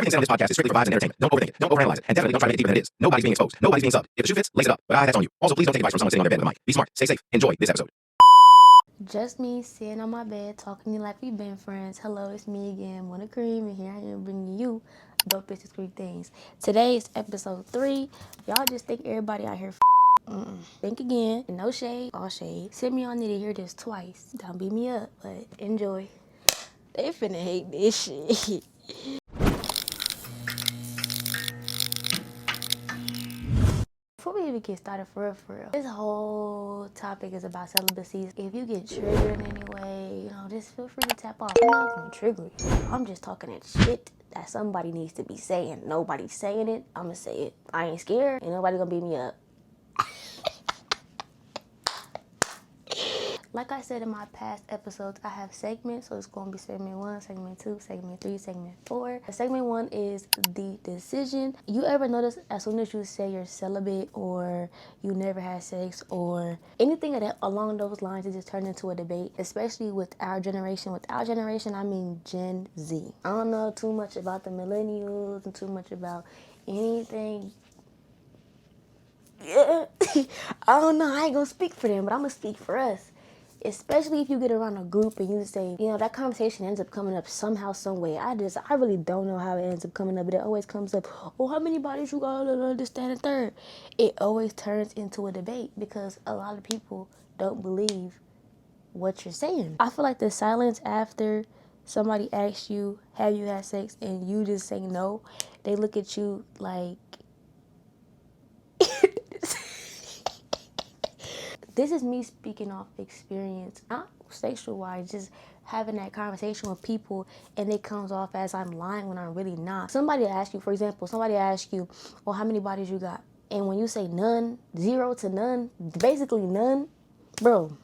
Everything said on this podcast is strictly for vibes and entertainment. Don't overthink it. Don't overanalyze it. And definitely don't try to make it deeper than it is. Nobody's being exposed. Nobody's being subbed. If the shoe fits, lace it up. But that's on you. Also, please don't take advice from someone sitting on their bed with a mic. Be smart. Stay safe. Enjoy this episode. Just me sitting on my bed talking to you like we've been friends. Hello, it's me again, Muna Karim, and here I am bringing you Dopest Discreet things. Today is episode 3. Y'all just think everybody out here Think again. No shade, all shade. Send me on need to hear this twice. Don't beat me up, but enjoy. They finna hate this shit. Before we even get started, for real, this whole topic is about celibacy. If you get triggered in any way, just feel free to tap off. I'm not gonna trigger you. I'm just talking that shit that somebody needs to be saying. Nobody's saying it. I'ma say it. I ain't scared. Ain't nobody gonna beat me up. Like I said in my past episodes, I have segments. So it's going to be segment 1, segment 2, segment 3, segment 4. Segment 1 is the decision. You ever notice as soon as you say you're celibate or you never had sex or anything along those lines, it just turned into a debate, especially with our generation. With our generation, I mean Gen Z. I don't know too much about the millennials and too much about anything. Yeah. I don't know. I ain't going to speak for them, but I'm going to speak for us. Especially if you get around a group and you say, that conversation ends up coming up somehow, some way. I really don't know how it ends up coming up, but it always comes up, oh, how many bodies you got, this, that, and third. It always turns into a debate because a lot of people don't believe what you're saying. I feel like the silence after somebody asks you, have you had sex, and you just say no, they look at you like, this is me speaking off experience, not sexual-wise, just having that conversation with people, and it comes off as I'm lying when I'm really not. Somebody asks you, for example, well, how many bodies you got? And when you say none, 0 to none, basically none, bro,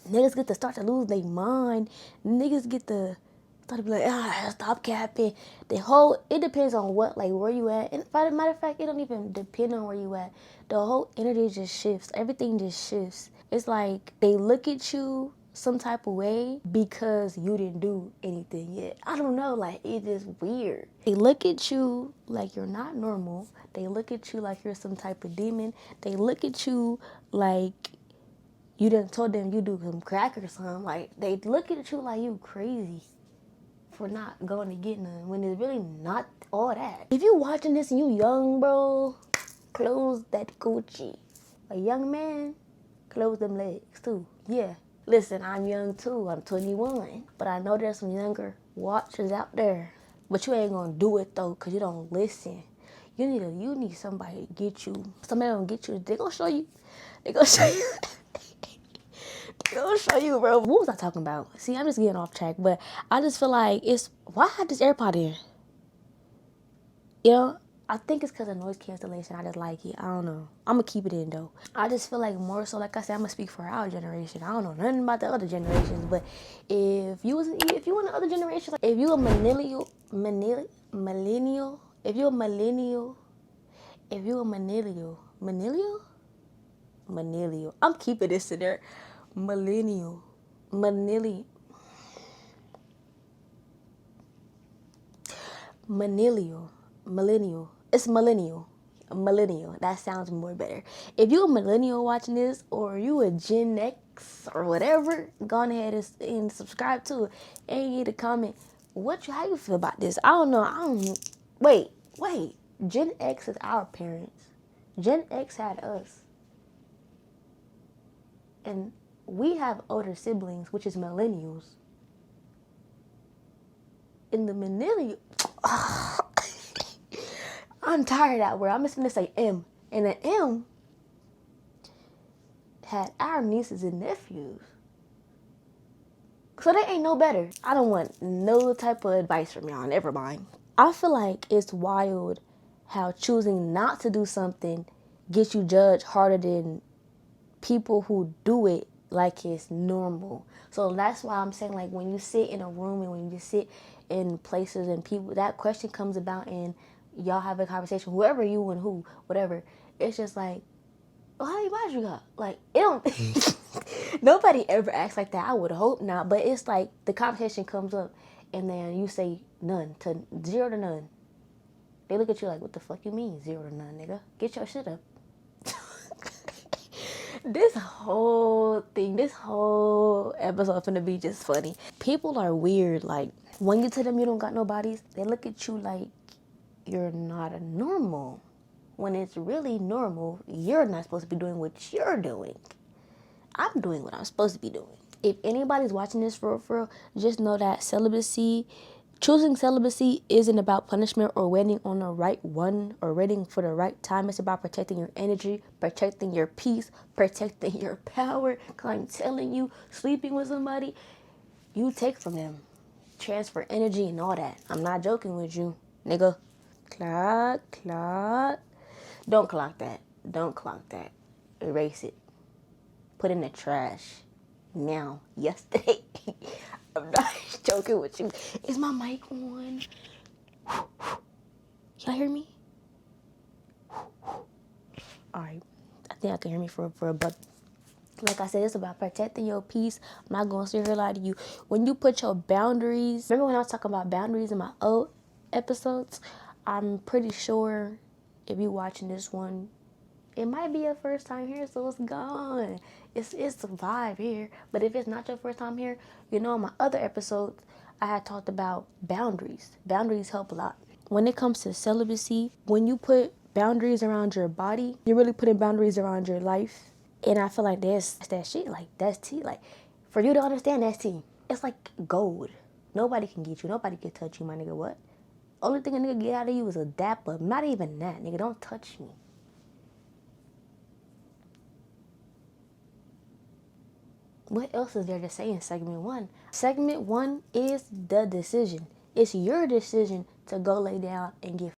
niggas get to start to lose their mind. Niggas get to start to be like, stop capping. It depends on where you at. And matter of fact, it don't even depend on where you at. The whole energy just shifts. Everything just shifts. It's like they look at you some type of way because you didn't do anything yet. I don't know, it's just weird. They look at you like you're not normal. They look at you like you're some type of demon. They look at you like you done told them you do some crack or something. They look at you like you crazy for not going to get none when it's really not all that. If you watching this and you young, bro, close that Gucci. A young man, close them legs too. Yeah. Listen, I'm young too. I'm 21. But I know there's some younger watchers out there. But you ain't gonna do it though, cause you don't listen. You need somebody to get you. Somebody gonna get you. They gonna show you. They gonna show you. They gonna show you, bro. What was I talking about? See, I'm just getting off track, but I just feel like why I have this AirPod in? I think it's because of noise cancellation. I just like it. I don't know. I'm going to keep it in, though. I just feel like more so, like I said, I'm going to speak for our generation. I don't know nothing about the other generations, but if you in the other generation, if you a millennial, I'm keeping this in there. Millennial. It's millennial. That sounds more better. If you a millennial watching this, or you a Gen X or whatever, go ahead and subscribe to it. And get a comment. How you feel about this? I don't know. Wait. Gen X is our parents. Gen X had us. And we have older siblings, which is millennials. In the millennial... I'm tired of that word. I'm just going to say M. And the M had our nieces and nephews. So they ain't no better. I don't want no type of advice from y'all. Never mind. I feel like it's wild how choosing not to do something gets you judged harder than people who do it like it's normal. So that's why I'm saying, when you sit in a room and when you sit in places and people, that question comes about and y'all have a conversation, whoever you and who, whatever. It's just how many bodies you got? It don't... Nobody ever acts like that. I would hope not. But it's the conversation comes up and then you say none to 0 to none. They look at you like, what the fuck you mean 0 to none, nigga? Get your shit up. This whole episode finna be just funny. People are weird. Like, when you tell them you don't got no bodies, they look at you like you're not a normal. When it's really normal, you're not supposed to be doing what you're doing. I'm doing what I'm supposed to be doing. If anybody's watching this for real, just know that choosing celibacy isn't about punishment or waiting on the right one or waiting for the right time. It's about protecting your energy, protecting your peace, protecting your power. Because I'm telling you, sleeping with somebody, you take from them. Transfer energy and all that. I'm not joking with you, nigga. Clock. Don't clock that. Don't clock that. Erase it. Put it in the trash. Now. Yesterday. I'm not joking with you. Is my mic on? Y'all hear me? Alright. I think I can hear me for a bit. Like I said, it's about protecting your peace. I'm not going to sit here lie to you. When you put your boundaries... Remember when I was talking about boundaries in my old episodes? I'm pretty sure if you watching this one, it might be your first time here, so it's gone. It's a vibe here. But if it's not your first time here, you know, in my other episodes, I had talked about boundaries. Boundaries help a lot. When it comes to celibacy, when you put boundaries around your body, you're really putting boundaries around your life. And I feel like that's that shit. Like, that's tea. Like, for you to understand, that's tea. It's like gold. Nobody can get you. Nobody can touch you, my nigga. What? Only thing a nigga get out of you is a dap up. Not even that, nigga. Don't touch me. What else is there to say in segment 1? Segment 1 is the decision. It's your decision to go lay down and get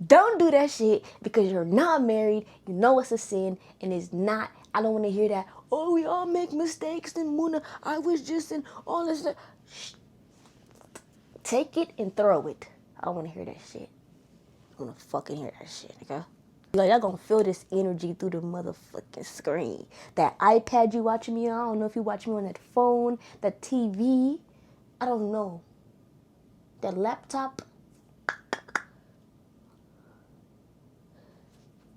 Don't do that shit because you're not married. You know it's a sin and it's not. I don't want to hear that. Oh, we all make mistakes and Muna, I was just in all this stuff. Take it and throw it. I don't want to hear that shit. I don't want to fucking hear that shit, nigga. Like, y'all gonna feel this energy through the motherfucking screen. That iPad you watching me on, I don't know if you watching me on that phone, that TV, I don't know. That laptop.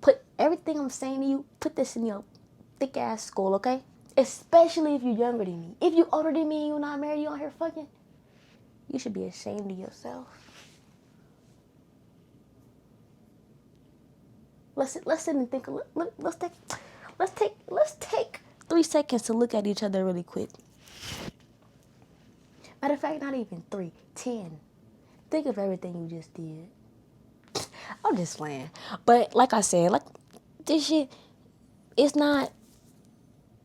Put everything I'm saying to you, put this in your thick ass skull, okay? Especially if you're younger than me. If you older than me and you're not married, you out here fucking, you should be ashamed of yourself. Let's sit and think. Let's take 3 seconds to look at each other really quick. Matter of fact, not even 3, 10. Think of everything you just did. I'm just playing. But like I said, like, this shit, it's not,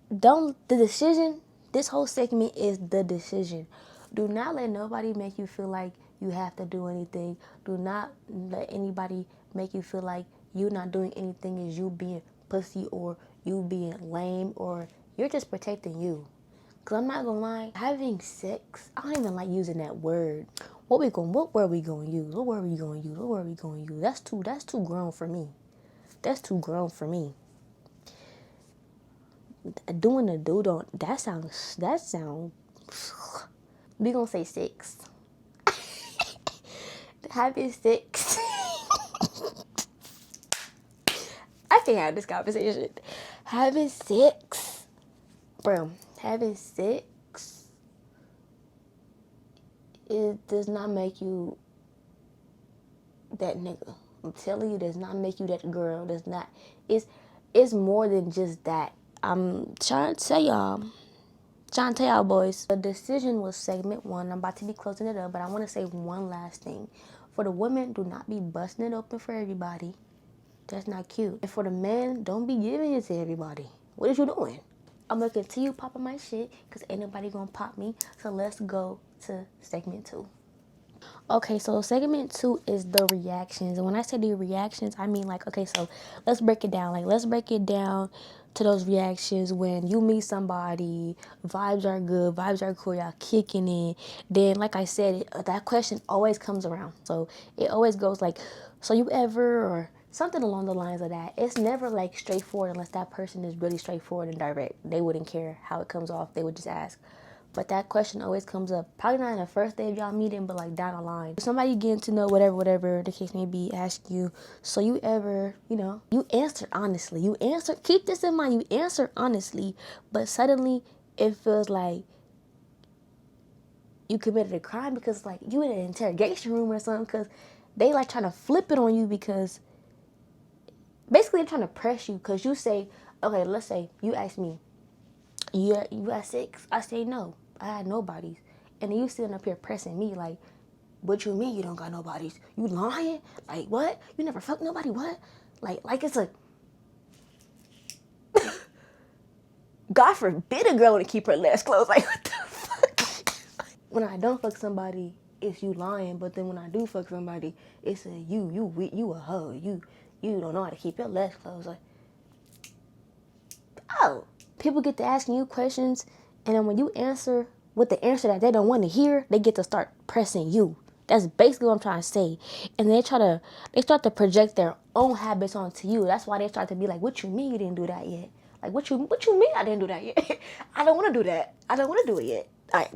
the decision, this whole segment is the decision. Do not let nobody make you feel like you have to do anything. Do not let anybody make you feel like you not doing anything is you being pussy or you being lame or you're just protecting you. Because I'm not going to lie, having sex, I don't even like using that word. What word we going to use? What word we going to use? What word we going to use? That's too grown for me. That's too grown for me. Doing the do don't, that sounds, we going to say sex. Having sex. I can't have this conversation. Having sex. Bro, having sex, it does not make you that nigga. I'm telling you, does not make you that girl. Does not. It's more than just that. I'm trying to tell y'all boys. The decision was segment 1. I'm about to be closing it up, but I want to say one last thing. For the women, do not be busting it open for everybody. That's not cute. And for the men, don't be giving it to everybody. What is you doing? I'm going to continue popping my shit because ain't nobody going to pop me. So let's go to segment 2. Okay, so segment 2 is the reactions. And when I say the reactions, I mean like, okay, so let's break it down. Like, let's break it down to those reactions when you meet somebody, vibes are good, vibes are cool, y'all kicking it. Then, like I said, that question always comes around. So it always goes like, so you ever, or something along the lines of that. It's never like straightforward unless that person is really straightforward and direct. They wouldn't care how it comes off. They would just ask. But that question always comes up. Probably not in the first day of y'all meeting, but like down the line. Somebody getting to know whatever the case may be, ask you, so you ever, you answer honestly. Keep this in mind, you answer honestly, but suddenly it feels like you committed a crime because like you in an interrogation room or something, because they like trying to flip it on you, because basically they're trying to press you, because you say, okay, let's say you ask me, you had sex? I say no, I had nobodies. And then you sitting up here pressing me like, what you mean you don't got nobodies? You lying? Like what? You never fucked nobody? What? Like it's a God forbid a girl want to keep her legs closed. Like what the fuck? When I don't fuck somebody, it's you lying. But then when I do fuck somebody, it's you a hoe. You don't know how to keep your legs closed. Like, oh. People get to asking you questions, and then when you answer with the answer that they don't want to hear, they get to start pressing you. That's basically what I'm trying to say. And they start to project their own habits onto you. That's why they start to be like, what you mean you didn't do that yet? Like, what you mean I didn't do that yet? I don't want to do that. I don't want to do it yet. Like,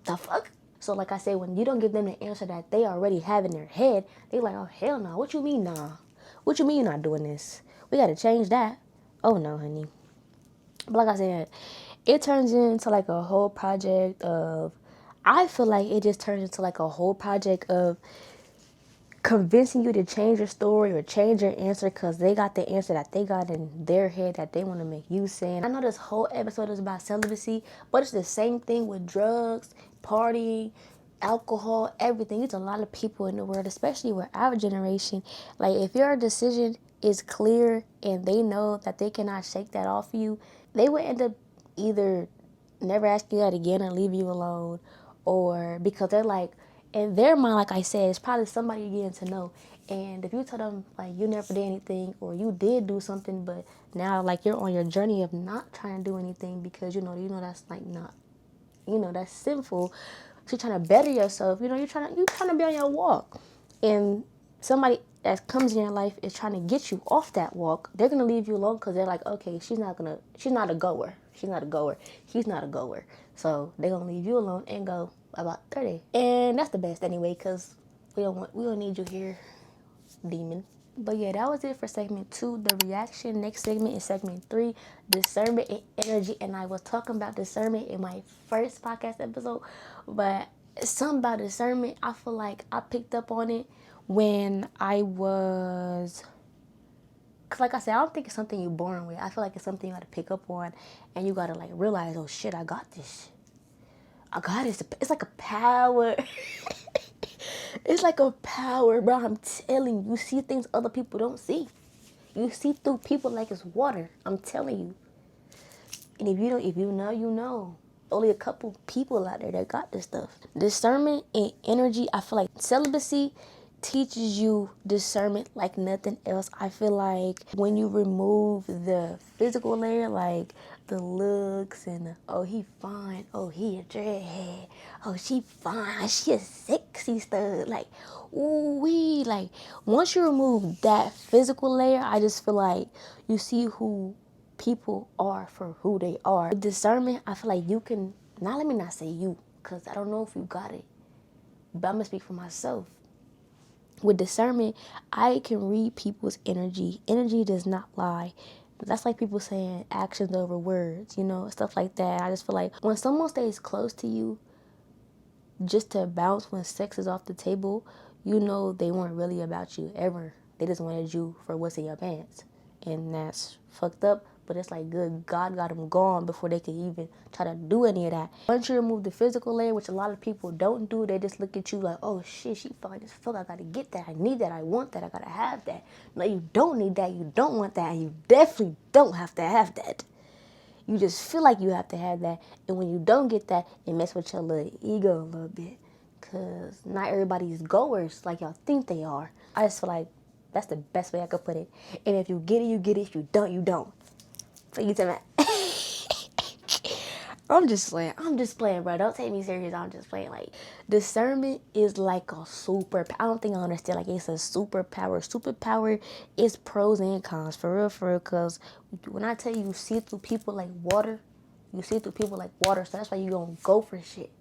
the fuck? So like I say, when you don't give them the answer that they already have in their head, they like, oh, hell no. What you mean, nah? What you mean you're not doing this? We got to change that. Oh, no, honey. But like I said, it turns into like a whole project of, I feel like it just turns into like a whole project of convincing you to change your story or change your answer because they got the answer that they got in their head that they want to make you say. And I know this whole episode is about celibacy, but it's the same thing with drugs, partying, alcohol, everything. It's a lot of people in the world, especially with our generation. Like, if your decision is clear and they know that they cannot shake that off you, they will end up either never asking you that again and leave you alone, or because they're like, in their mind, like I said, it's probably somebody you're getting to know. And if you tell them like you never did anything, or you did do something, but now like you're on your journey of not trying to do anything because you know that's like not, that's sinful. So you're trying to better yourself. You're trying to be on your walk, and somebody that comes in your life is trying to get you off that walk. They're gonna leave you alone because they're like, okay, she's not a goer. She's not a goer. He's not a goer. So they're gonna leave you alone and go about 30. And that's the best anyway, because we don't need you here, demon. But yeah, that was it for segment 2, the reaction. Next segment is segment 3, discernment and energy. And I was talking about discernment in my first podcast episode, but something about discernment, I feel like I picked up on it when I was, cause like I said, I don't think it's something you're born with. I feel like it's something you got to pick up on, and you got to like realize, oh shit, I got this. I got it. It's like a power. It's like a power, bro. I'm telling you, you see things other people don't see. You see through people like it's water. I'm telling you. And if you know, you know. Only a couple people out there that got this stuff. Discernment and energy. I feel like celibacy teaches you discernment like nothing else. I feel like when you remove the physical layer, like the looks and the, oh, he fine, oh, he a dreadhead, oh, she fine, she a sexy stud, like, ooh wee, like, once you remove that physical layer, I just feel like you see who people are for who they are. With discernment, I feel like you can, now let me not say you, because I don't know if you got it, but I'm gonna speak for myself. With discernment, I can read people's energy. Energy does not lie. That's like people saying actions over words, stuff like that. I just feel like when someone stays close to you just to bounce when sex is off the table, they weren't really about you ever. They just wanted you for what's in your pants. And that's fucked up, but it's like good God got them gone before they could even try to do any of that. Once you remove the physical layer, which a lot of people don't do, they just look at you like, oh shit, she fine as fuck, I gotta get that, I need that, I want that, I gotta have that. No, you don't need that, you don't want that, and you definitely don't have to have that. You just feel like you have to have that, and when you don't get that, it messes with your little ego a little bit, because not everybody's goers like y'all think they are. I just feel like that's the best way I could put it. And if you get it, you get it. If you don't, you don't. So you tell me. I'm just playing, bro. Don't take me serious. I'm just playing. Like, discernment is like a super. I don't think I understand. Like, it's a superpower. Superpower is pros and cons, for real. Because when I tell you see through people like water, You see through people like water, so that's why you gonna go for shit.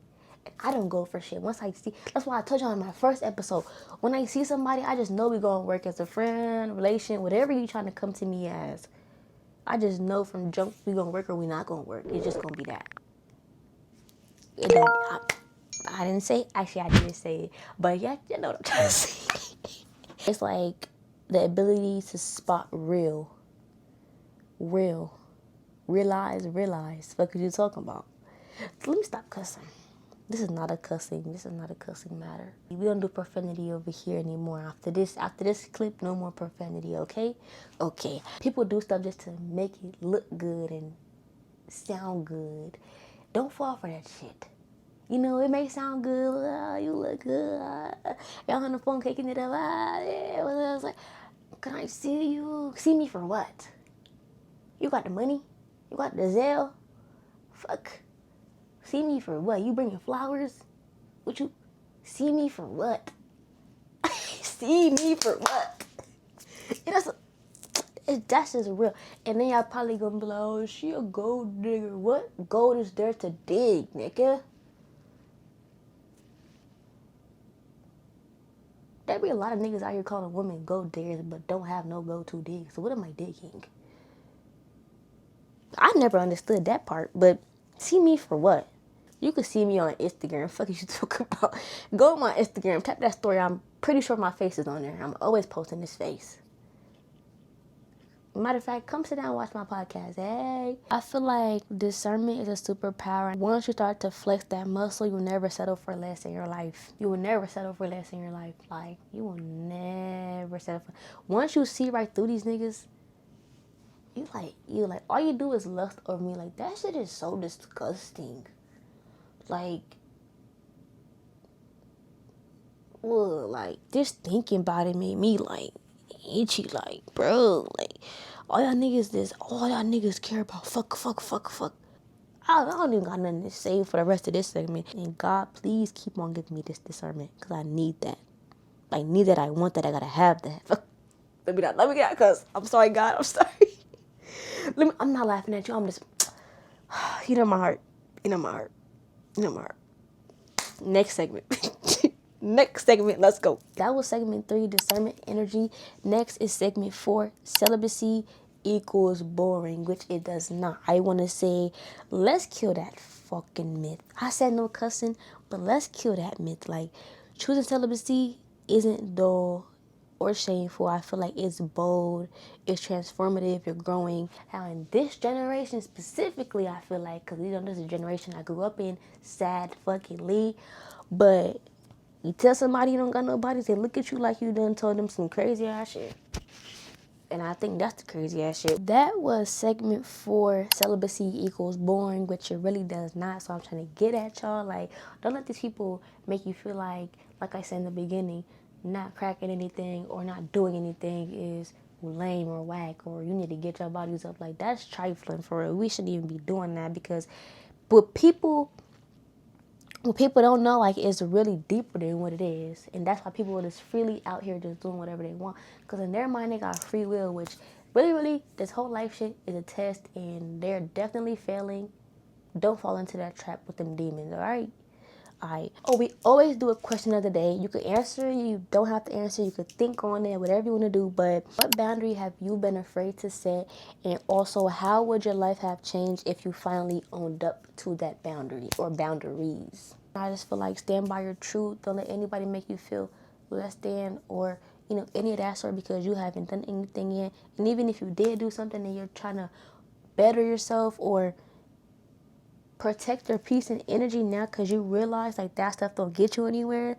And I don't go for shit. Once I see, that's why I told you in my first episode, when I see somebody, I just know we gonna work as a friend, relation, whatever you trying to come to me as. I just know from jump we gonna work or we not gonna work. It's just gonna be that. It don't. I didn't say. Actually, I did say it, but yeah, you know what I'm trying to say. It's like the ability to spot realize. What are you talking about? So let me stop cussing. This is not a cussing matter. We don't do profanity over here anymore. After this clip, no more profanity, okay? Okay. People do stuff just to make it look good and sound good. Don't fall for that shit. You know, it may sound good. You look good. Y'all on the phone kicking it up. Yeah. I was like, can I see you? See me for what? You got the money? You got the Zelle? Fuck. See me for what? You bringing flowers? Would you see me for what? See me for what? That's just real. And then y'all probably gonna be like, oh, she a gold digger. What gold is there to dig, nigga? There be a lot of niggas out here calling women gold diggers, but don't have no go-to dig. So what am I digging? I never understood that part, but see me for what? You can see me on Instagram. Fuck is you talking about? Go on my Instagram, tap that story. I'm pretty sure my face is on there. I'm always posting this face. Matter of fact, come sit down and watch my podcast. Hey. I feel like discernment is a superpower. Once you start to flex that muscle, you'll never settle for less in your life. You will never settle for less in your life. Like, you will never settle for. Once you see right through these niggas, you like, all you do is lust over me. Like, that shit is so disgusting. Like, ugh, like, just thinking about it made me, like, itchy. Like, bro, like, all y'all niggas care about fuck. I don't even got nothing to say for the rest of this segment. And God, please keep on giving me this discernment, because I need that. I need that. I want that. I gotta have that. Let me get out, cuz. I'm sorry, God. I'm sorry. I'm not laughing at you. I'm just, you know my heart. Next segment. Let's go. That was segment 3, discernment energy. Next is segment 4, celibacy equals boring, which it does not. I want to say, let's kill that fucking myth. I said no cussing, but let's kill that myth. Like, choosing celibacy isn't dull or shameful. I feel like it's bold, it's transformative, you're growing. Now in this generation specifically, I feel like, because this is a generation I grew up in, sad fuckingly, but you tell somebody you don't got nobody, they look at you like you done told them some crazy ass shit. And I think that's the crazy ass shit. That was segment 4, celibacy equals boring, which it really does not. So I'm trying to get at y'all. Like, don't let these people make you feel like I said in the beginning, not cracking anything or not doing anything is lame or whack, or you need to get your bodies up. Like, that's trifling for real. We shouldn't even be doing that, because what people don't know, like, it's really deeper than what it is. And that's why people are just freely out here just doing whatever they want. Because in their mind, they got free will, which really, this whole life shit is a test, and they're definitely failing. Don't fall into that trap with them demons, all right? Oh, we always do a question of the day. You could answer, you don't have to answer, you could think on it, whatever you want to do, but what boundary have you been afraid to set? And also, how would your life have changed if you finally owned up to that boundary or boundaries? I just feel like stand by your truth. Don't let anybody make you feel less than or, any of that sort, because you haven't done anything yet. And even if you did do something and you're trying to better yourself or protect your peace and energy now because you realize like that stuff don't get you anywhere,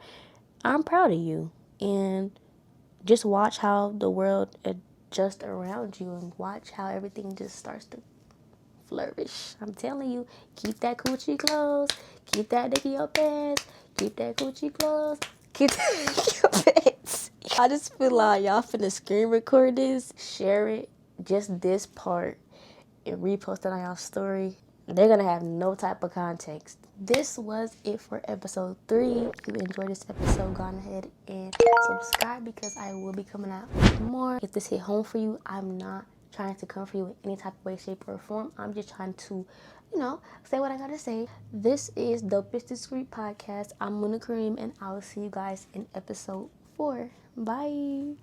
I'm proud of you. And just watch how the world adjusts around you and watch how everything just starts to flourish. I'm telling you, keep that coochie closed, keep that dick in your pants, keep that coochie closed, keep that dick in your pants. I just feel like y'all finna screen record this, share it, just this part, and repost it on y'all story. They're gonna have no type of context. This was it for episode 3. If you enjoyed this episode, go on ahead and subscribe, because I will be coming out with more. If this hit home for you, I'm not trying to come for you in any type of way, shape, or form. I'm just trying to, say what I gotta say. This is Dopest Discreet Podcast. I'm Muna Karim, and I'll see you guys in episode 4. Bye.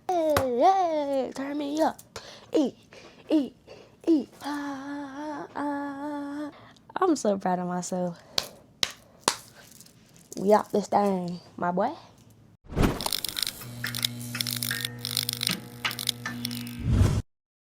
Hey, turn me up. I'm so proud of myself. We out this thing, my boy.